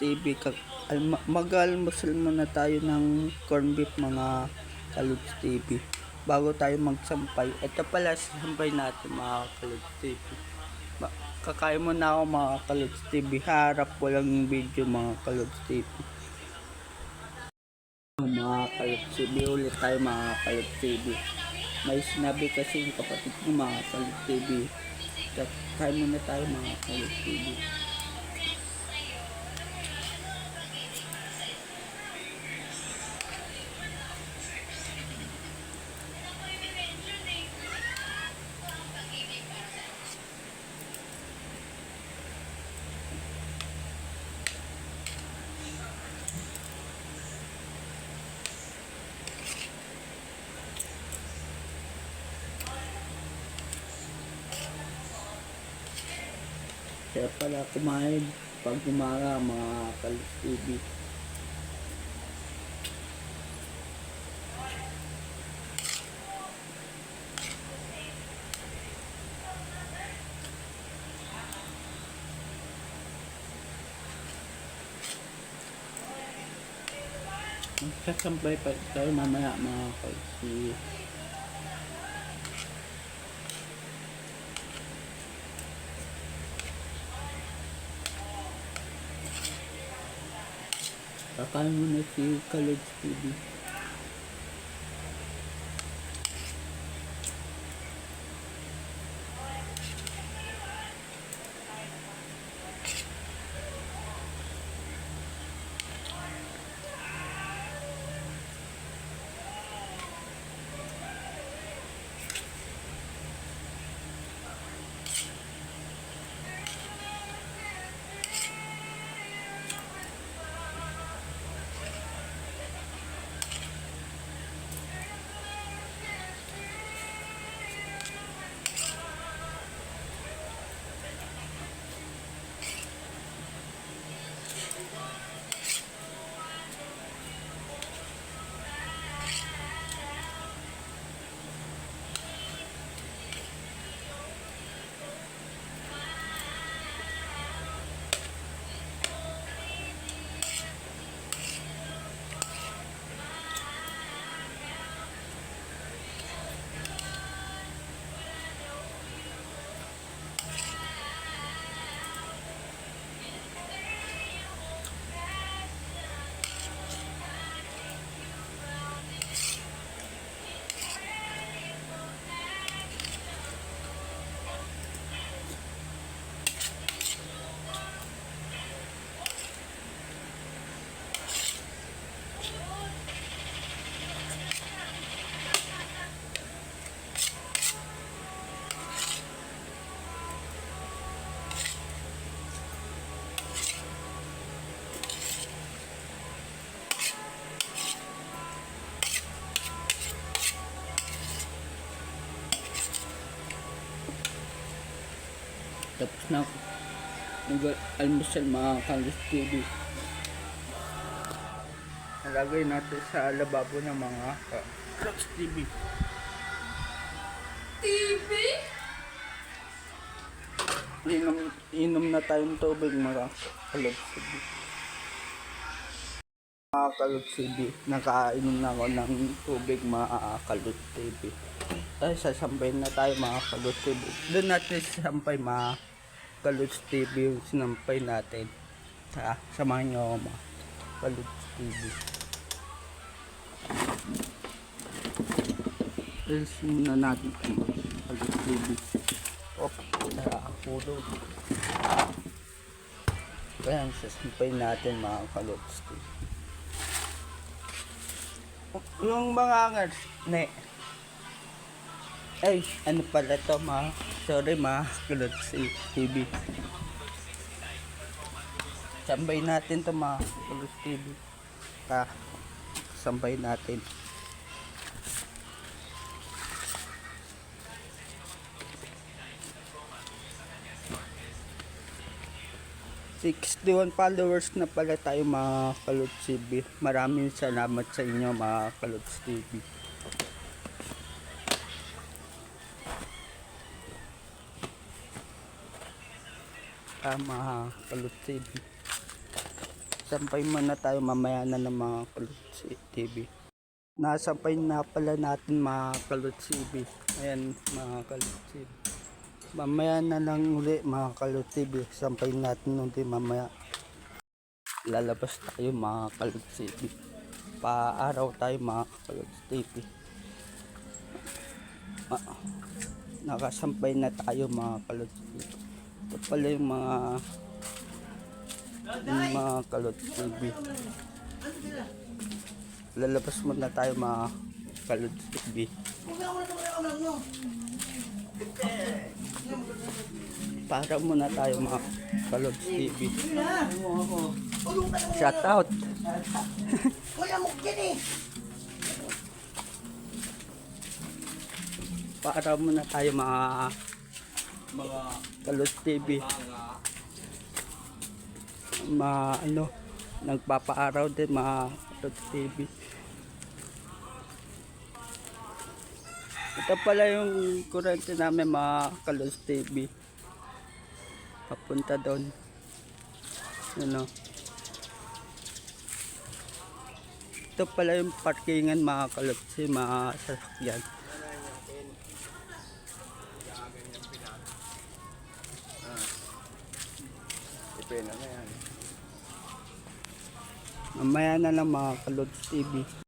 TV. Mag-almusal muna tayo ng corn beef mga Kalods TV. Bago tayo magsampay. Ito pala sampay natin mga Kalods TV. Kakain muna ako mga Kalods TV. Harap walang video mga Kalods TV. Mga Kalods TV. Ulit tayo mga Kalods TV. May sinabi kasi yung kapatid ko mga Kalods TV. Kakain muna tayo mga Kalods TV. Kaya pala kumain pag umaga mga Kalods TV. Sasampay pa tayo mamaya mga Kalods TV. Kakain muna si Kalods TV. Tapos na ako nag-almusal mga Kalods TV. Nalagay natin sa lababo ng mga Kalods TV. Inom na tayong tubig mga Kalods TV. Mga Kalods TV, nakainom na ako ng tubig mga Kalods TV. Ay, sasampay na tayo mga Kalods TV. Doon natin sasampay mga Kalods TV yung sinampay natin. Samahan nyo ako mga Kalods TV. Alis muna natin mga Kalods TV. Nakakakulog. Kaya sasampay natin mga Kalods TV. Yung mga angers, ay, ano pala to sorry mga Kalods TV. Sambay natin to mga Kalods TV. Sambay natin. ₱61 followers na pala tayo mga Kalods TV. Maraming salamat sa inyo mga Kalods TV. Mga Kalods TV. Sampay muna tayo, mamaya na ng mga Kalods TV. Nasampay na pala natin mga Kalods TV. Ayan mga Kalods TV. Mamaya na lang uli mga Kalods TV. Sampay natin ulit mamaya. Lalabas tayo mga Kalods TV. Paaraw tayo mga Kalods TV. Nakasampay na tayo mga Kalods TV. Ito pala yung mga Kalods TV. Lalabas muna tayo mga Kalods TV. Para muna tayo mga Kalods TV. Shout out. Para muna tayo mga Kalods TV. Nagpapaaraw din mga Kalods TV. Ito pala yung kurente namin mga Kalods TV. Papunta doon. Ito pala yung parkingan mga Kalods TV, mga sasakyan. Mamaya na lang mga Kalods TV.